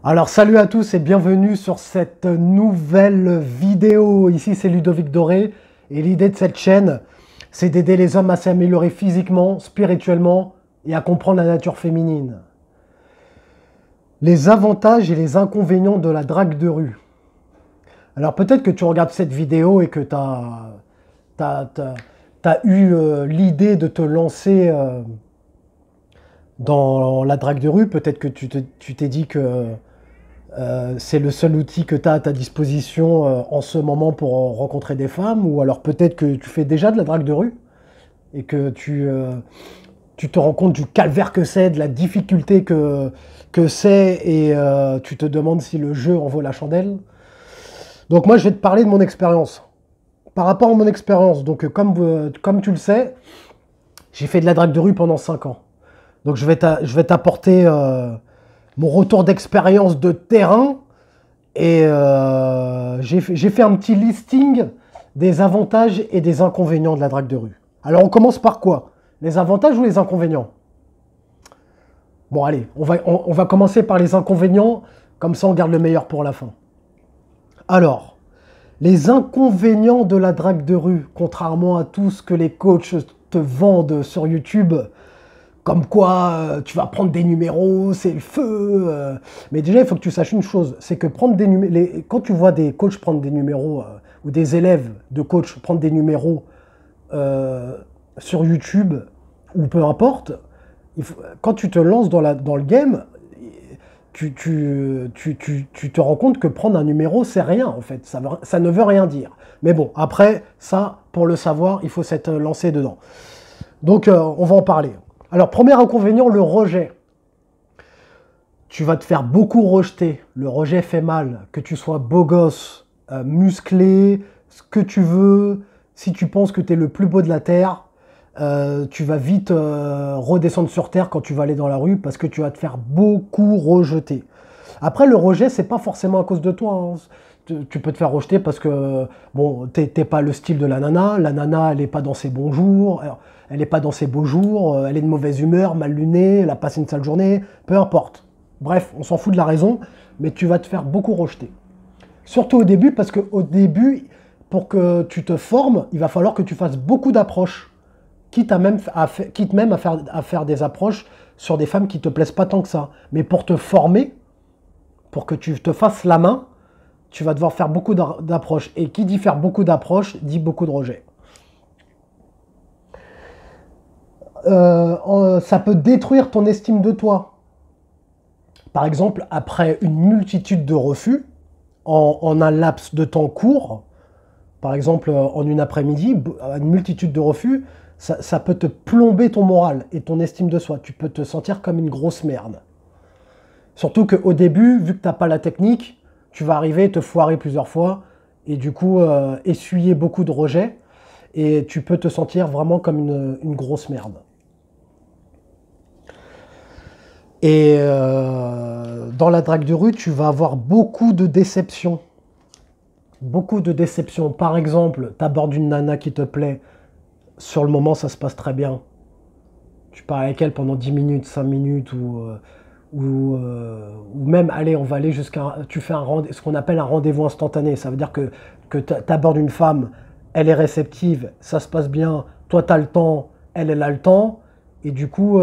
Alors salut à tous et bienvenue sur cette nouvelle vidéo. Ici c'est Ludovic Doré et l'idée de cette chaîne c'est d'aider les hommes à s'améliorer physiquement, spirituellement et à comprendre la nature féminine. Les avantages et les inconvénients de la drague de rue. Alors peut-être que tu regardes cette vidéo et que tu as eu l'idée de te lancer dans la drague de rue. Peut-être que tu t'es dit que c'est le seul outil que tu as à ta disposition en ce moment pour rencontrer des femmes, ou alors peut-être que tu fais déjà de la drague de rue et que tu te rends compte du calvaire que c'est, de la difficulté que c'est, et tu te demandes si le jeu en vaut la chandelle. Donc moi je vais te parler de mon expérience. Par rapport à mon expérience, donc comme tu le sais, j'ai fait de la drague de rue pendant 5 ans. Donc je vais t'apporter mon retour d'expérience de terrain. Et j'ai fait un petit listing des avantages et des inconvénients de la drague de rue. Alors on commence par quoi? Les avantages ou les inconvénients? Bon allez, on va commencer par les inconvénients, comme ça on garde le meilleur pour la fin. Alors, les inconvénients de la drague de rue, contrairement à tout ce que les coachs te vendent sur YouTube, comme quoi tu vas prendre des numéros, c'est le feu. Mais déjà, il faut que tu saches une chose, c'est que prendre des numéros, quand tu vois des coachs prendre des numéros, ou des élèves de coachs prendre des numéros sur YouTube, ou peu importe, quand tu te lances dans le game, tu te rends compte que prendre un numéro, c'est rien en fait, ça ne veut rien dire. Mais bon, après, ça, pour le savoir, il faut s'être lancé dedans. Donc, on va en parler. Alors, premier inconvénient, le rejet. Tu vas te faire beaucoup rejeter. Le rejet fait mal. Que tu sois beau gosse, musclé, ce que tu veux, si tu penses que tu es le plus beau de la Terre, tu vas vite redescendre sur Terre quand tu vas aller dans la rue parce que tu vas te faire beaucoup rejeter. Après, le rejet, c'est pas forcément à cause de toi, hein. Tu peux te faire rejeter parce que bon, t'es pas le style de la nana. La nana, elle est pas dans ses bons jours. Alors, elle est pas dans ses beaux jours. Elle est de mauvaise humeur, mal lunée. Elle a passé une sale journée. Peu importe. Bref, on s'en fout de la raison, mais tu vas te faire beaucoup rejeter. Surtout au début, parce qu'au début, pour que tu te formes, il va falloir que tu fasses beaucoup d'approches. Quitte même à faire des approches sur des femmes qui te plaisent pas tant que ça. Mais pour te former, pour que tu te fasses la main, tu vas devoir faire beaucoup d'approches. Et qui dit faire beaucoup d'approches, dit beaucoup de rejets. Ça peut détruire ton estime de toi. Par exemple, après une multitude de refus, en un laps de temps court, par exemple en une après-midi, une multitude de refus, ça peut te plomber ton moral et ton estime de soi. Tu peux te sentir comme une grosse merde. Surtout qu'au début, vu que tu n'as pas la technique, tu vas arriver et te foirer plusieurs fois et du coup essuyer beaucoup de rejets et tu peux te sentir vraiment comme une grosse merde. Et dans la drague de rue, tu vas avoir beaucoup de déceptions. Beaucoup de déceptions. Par exemple, tu abordes une nana qui te plaît. Sur le moment, ça se passe très bien. Tu parles avec elle pendant 10 minutes, 5 minutes, ou même, allez, on va aller jusqu'à... Tu fais ce qu'on appelle un rendez-vous instantané. Ça veut dire que tu abordes une femme, elle est réceptive, ça se passe bien, toi, tu as le temps, elle a le temps, et du coup,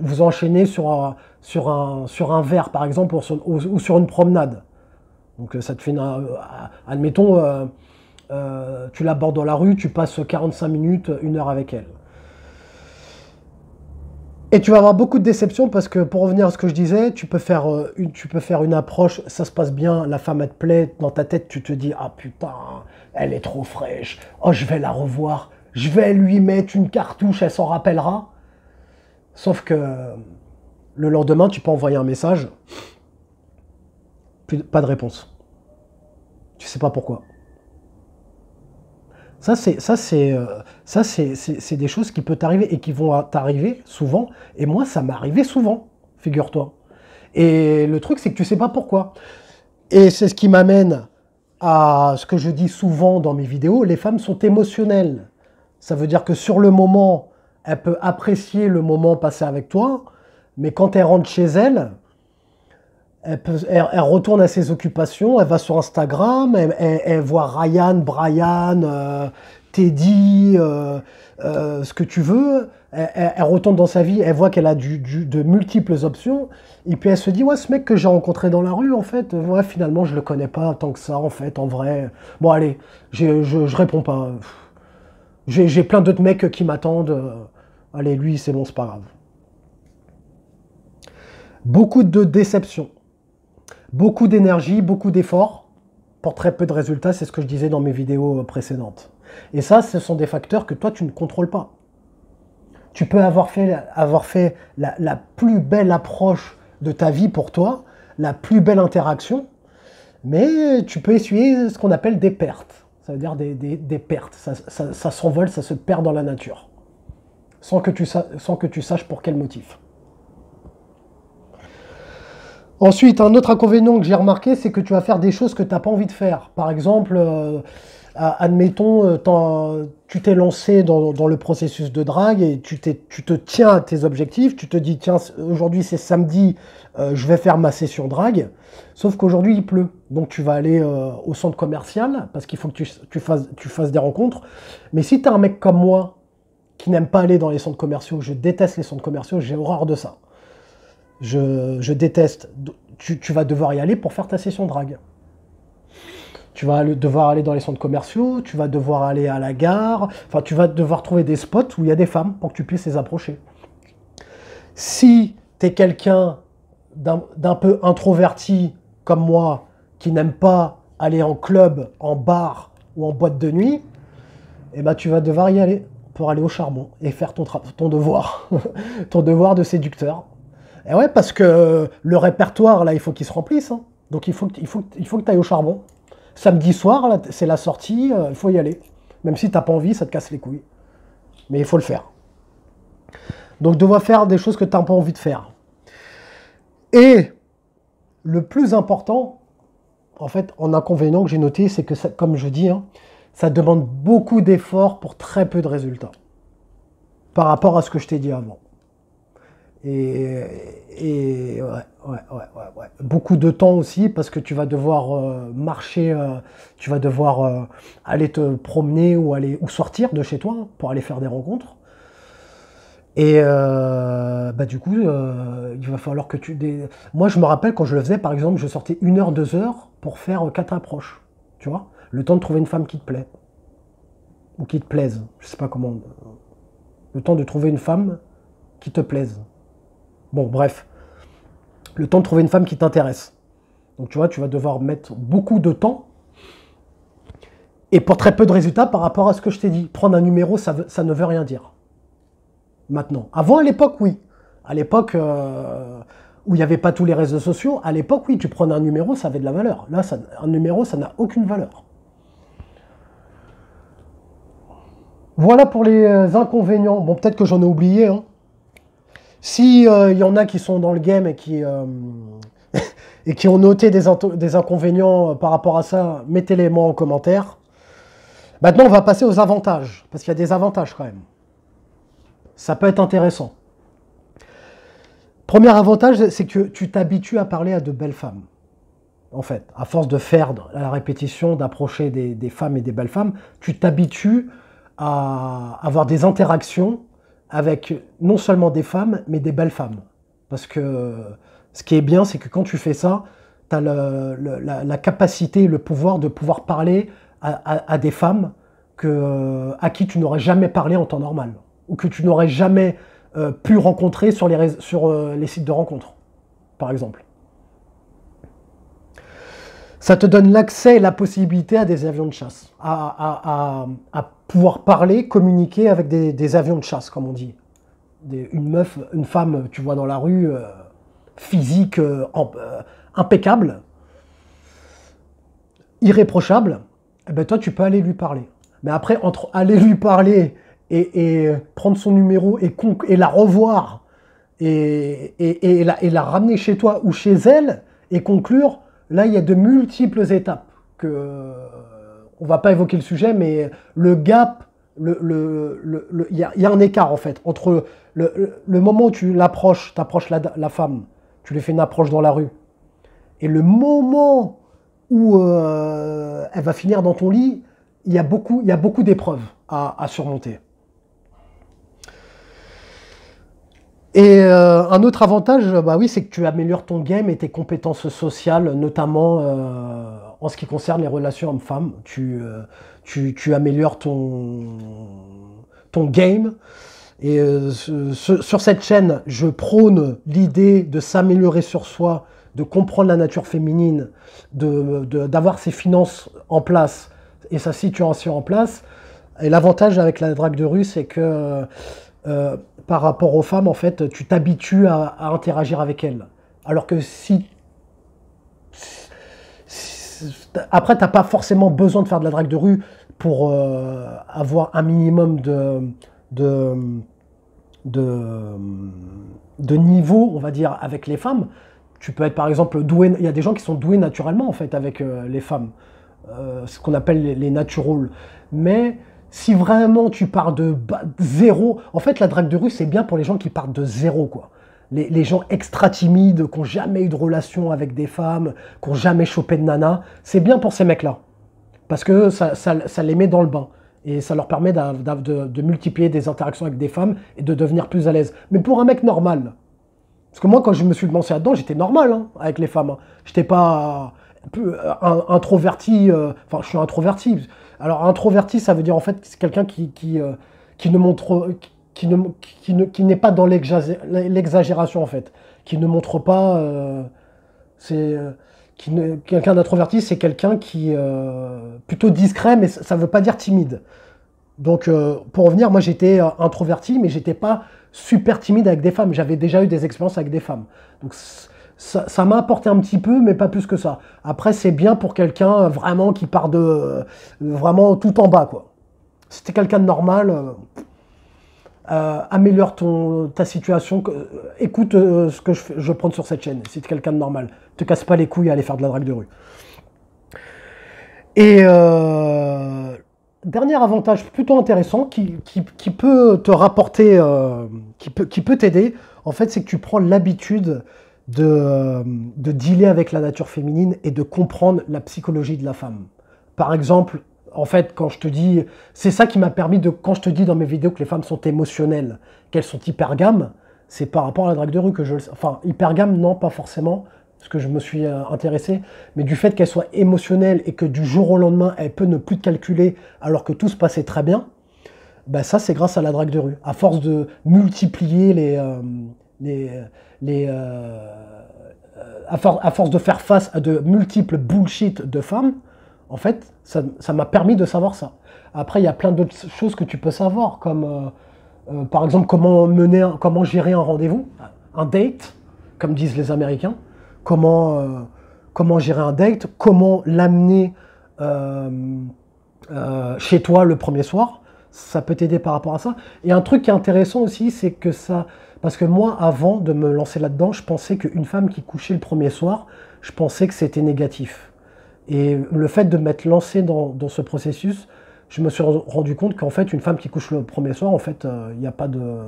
vous enchaînez sur un verre, par exemple, ou sur une promenade. Donc ça te fait admettons, tu l'abordes dans la rue, tu passes 45 minutes, 1 heure avec elle. Et tu vas avoir beaucoup de déceptions parce que, pour revenir à ce que je disais, tu peux faire une approche, ça se passe bien, la femme elle te plaît, dans ta tête tu te dis « Ah putain, elle est trop fraîche, oh je vais la revoir, je vais lui mettre une cartouche, elle s'en rappellera. » Sauf que le lendemain, tu peux envoyer un message, pas de réponse. Tu sais pas pourquoi. Ça, c'est des choses qui peuvent t'arriver et qui vont t'arriver souvent. Et moi, ça m'est arrivé souvent, figure-toi. Et le truc, c'est que tu sais pas pourquoi. Et c'est ce qui m'amène à ce que je dis souvent dans mes vidéos, les femmes sont émotionnelles. Ça veut dire que sur le moment, elles peuvent apprécier le moment passé avec toi, mais quand elles rentrent chez elles, Elle retourne à ses occupations, elle va sur Instagram, elle voit Ryan, Brian, Teddy, ce que tu veux. Elle retourne dans sa vie, elle voit qu'elle a de multiples options. Et puis elle se dit, ouais, ce mec que j'ai rencontré dans la rue, en fait, ouais, finalement, je le connais pas tant que ça, en fait, en vrai. Bon, allez, je réponds pas. J'ai plein d'autres mecs qui m'attendent. Allez, lui, c'est bon, c'est pas grave. Beaucoup de déceptions. Beaucoup d'énergie, beaucoup d'efforts pour très peu de résultats, c'est ce que je disais dans mes vidéos précédentes. Et ça, ce sont des facteurs que toi, tu ne contrôles pas. Tu peux avoir fait la plus belle approche de ta vie pour toi, la plus belle interaction, mais tu peux essuyer ce qu'on appelle des pertes. Ça veut dire des pertes. Ça s'envole, ça se perd dans la nature, sans que tu saches pour quel motif. Ensuite, un autre inconvénient que j'ai remarqué, c'est que tu vas faire des choses que tu n'as pas envie de faire. Par exemple, admettons, tu t'es lancé dans le processus de drague et tu te tiens à tes objectifs, tu te dis, tiens, aujourd'hui c'est samedi, je vais faire ma session drague, sauf qu'aujourd'hui il pleut. Donc tu vas aller au centre commercial, parce qu'il faut que tu fasses des rencontres. Mais si tu es un mec comme moi, qui n'aime pas aller dans les centres commerciaux, je déteste les centres commerciaux, j'ai horreur de ça. Je déteste. Tu vas devoir y aller pour faire ta session drague. Tu vas devoir aller dans les centres commerciaux, tu vas devoir aller à la gare, enfin tu vas devoir trouver des spots où il y a des femmes pour que tu puisses les approcher. Si tu es quelqu'un d'un peu introverti comme moi, qui n'aime pas aller en club, en bar ou en boîte de nuit, eh ben tu vas devoir y aller pour aller au charbon et faire ton devoir, ton devoir de séducteur. Et ouais, parce que le répertoire, là, il faut qu'il se remplisse. Hein. Donc il faut que tu ailles au charbon. Samedi soir, c'est la sortie, il faut y aller. Même si tu n'as pas envie, ça te casse les couilles. Mais il faut le faire. Donc devoir faire des choses que tu n'as pas envie de faire. Et le plus important, en fait, en inconvénient que j'ai noté, c'est que, ça, comme je dis, hein, ça demande beaucoup d'efforts pour très peu de résultats. Par rapport à ce que je t'ai dit avant. Et ouais. Beaucoup de temps aussi parce que tu vas devoir marcher, tu vas devoir aller te promener ou sortir de chez toi hein, pour aller faire des rencontres. Et du coup, il va falloir que Moi, je me rappelle quand je le faisais, par exemple, je sortais 1 heure, 2 heures pour faire 4 approches. Tu vois, le temps de trouver une femme qui te plaît ou qui te plaise. Je sais pas comment. Le temps de trouver une femme qui te plaise. Bon, bref, le temps de trouver une femme qui t'intéresse. Donc tu vois, tu vas devoir mettre beaucoup de temps et pour très peu de résultats par rapport à ce que je t'ai dit. Prendre un numéro, ça ne veut rien dire. Maintenant. Avant, à l'époque, oui. À l'époque où il n'y avait pas tous les réseaux sociaux, à l'époque, oui, tu prenais un numéro, ça avait de la valeur. Là, un numéro, ça n'a aucune valeur. Voilà pour les inconvénients. Bon, peut-être que j'en ai oublié, hein. Si y en a qui sont dans le game et qui ont noté des inconvénients par rapport à ça, mettez-les moi en commentaire. Maintenant, on va passer aux avantages, parce qu'il y a des avantages quand même. Ça peut être intéressant. Premier avantage, c'est que tu t'habitues à parler à de belles femmes. En fait, à force de faire la répétition, d'approcher des femmes et des belles femmes, tu t'habitues à avoir des interactions avec non seulement des femmes, mais des belles femmes. Parce que ce qui est bien, c'est que quand tu fais ça, tu as la capacité, le pouvoir de pouvoir parler à des femmes à qui tu n'aurais jamais parlé en temps normal, ou que tu n'aurais jamais pu rencontrer sur les sites de rencontres, par exemple. Ça te donne l'accès et la possibilité à des avions de chasse, à pouvoir parler, communiquer avec des avions de chasse, comme on dit. Une femme, tu vois dans la rue, physique, impeccable, irréprochable, eh ben toi tu peux aller lui parler. Mais après, entre aller lui parler et prendre son numéro et la revoir et la ramener chez toi ou chez elle et conclure, là il y a de multiples étapes on va pas évoquer le sujet, mais le gap, il y a un écart en fait entre le moment où tu t'approches la femme, tu lui fais une approche dans la rue, Et le moment où elle va finir dans ton lit, il y a beaucoup d'épreuves à surmonter. Et un autre avantage, bah oui, c'est que tu améliores ton game et tes compétences sociales, notamment en ce qui concerne les relations hommes-femmes. Tu améliores ton game. Et sur cette chaîne, je prône l'idée de s'améliorer sur soi, de comprendre la nature féminine, d'avoir ses finances en place et sa situation en place. Et l'avantage avec la drague de rue, c'est que par rapport aux femmes, en fait, tu t'habitues à interagir avec elles. Alors que après, tu n'as pas forcément besoin de faire de la drague de rue pour avoir un minimum de, de niveau, on va dire, avec les femmes. Tu peux être par exemple doué, il y a des gens qui sont doués naturellement en fait avec les femmes, ce qu'on appelle les natural. Mais si vraiment tu pars de zéro, en fait la drague de rue c'est bien pour les gens qui partent de zéro quoi. Les gens extra timides, qui n'ont jamais eu de relation avec des femmes, qui n'ont jamais chopé de nana, c'est bien pour ces mecs-là. Parce que ça les met dans le bain. Et ça leur permet de multiplier des interactions avec des femmes et de devenir plus à l'aise. Mais pour un mec normal, parce que moi, quand je me suis lancé là-dedans, j'étais normal hein, avec les femmes. Hein. J'étais pas introverti. Enfin, je suis introverti. Alors, introverti, ça veut dire en fait c'est quelqu'un qui ne montre, qui n'est pas dans l'exagération en fait, qui ne montre pas. Quelqu'un d'introverti, c'est quelqu'un qui plutôt discret, mais ça ne veut pas dire timide. Donc, pour revenir, moi j'étais introverti, mais j'étais pas super timide avec des femmes. J'avais déjà eu des expériences avec des femmes. Donc, ça m'a apporté un petit peu, mais pas plus que ça. Après, c'est bien pour quelqu'un vraiment qui part de vraiment tout en bas, quoi. Si t'es quelqu'un de normal, améliore ta situation. Écoute ce que je prends sur cette chaîne. Si t'es quelqu'un de normal, te casse pas les couilles à aller faire de la drague de rue. Et dernier avantage plutôt intéressant qui peut te rapporter, qui peut t'aider, en fait, c'est que tu prends l'habitude de dealer avec la nature féminine et de comprendre la psychologie de la femme. Par exemple, en fait, quand je te dis, c'est ça qui m'a permis quand je te dis dans mes vidéos que les femmes sont émotionnelles, qu'elles sont hypergames, c'est par rapport à la drague de rue que je le sais. Enfin, hypergame, non, pas forcément, parce que je me suis intéressé, mais du fait qu'elle soit émotionnelle et que du jour au lendemain, elle peut ne plus te calculer alors que tout se passait très bien, ben ça, c'est grâce à la drague de rue. À force de multiplier à force de faire face à de multiples bullshit de femmes, en fait, ça m'a permis de savoir ça. Après, il y a plein d'autres choses que tu peux savoir, comme par exemple comment gérer un rendez-vous, un date, comme disent les Américains. Comment gérer un date, comment l'amener chez toi le premier soir. Ça peut t'aider par rapport à ça. Et un truc qui est intéressant aussi, c'est que ça... Parce que moi, avant de me lancer là-dedans, je pensais qu'une femme qui couchait le premier soir, je pensais que c'était négatif. Et le fait de m'être lancé dans ce processus, je me suis rendu compte qu'en fait, une femme qui couche le premier soir, en fait, il n'y a pas de...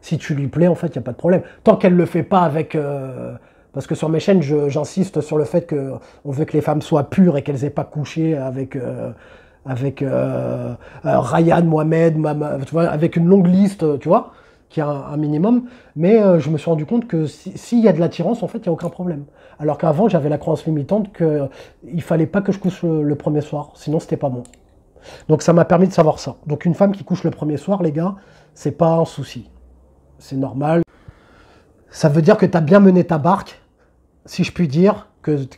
Si tu lui plais, en fait, il n'y a pas de problème. Tant qu'elle ne le fait pas avec... Parce que sur mes chaînes, j'insiste sur le fait qu'on veut que les femmes soient pures et qu'elles n'aient pas couché avec Ryan, Mohamed, tu vois, avec une longue liste, tu vois, qui a un minimum. Mais je me suis rendu compte que s'il y a de l'attirance, en fait, il n'y a aucun problème. Alors qu'avant, j'avais la croyance limitante qu'il ne fallait pas que je couche le premier soir, sinon c'était pas bon. Donc ça m'a permis de savoir ça. Donc une femme qui couche le premier soir, les gars, c'est pas un souci. C'est normal. Ça veut dire que tu as bien mené ta barque, si je puis dire,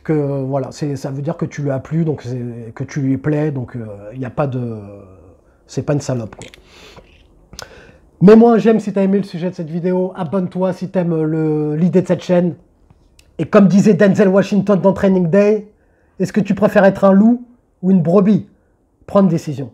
voilà, ça veut dire que tu lui as plu, donc que tu lui plais, donc il n'y a pas de... C'est pas une salope, quoi. Mets-moi un j'aime si tu as aimé le sujet de cette vidéo, abonne-toi si tu aimes l'idée de cette chaîne. Et comme disait Denzel Washington dans Training Day, est-ce que tu préfères être un loup ou une brebis? Prends une décision.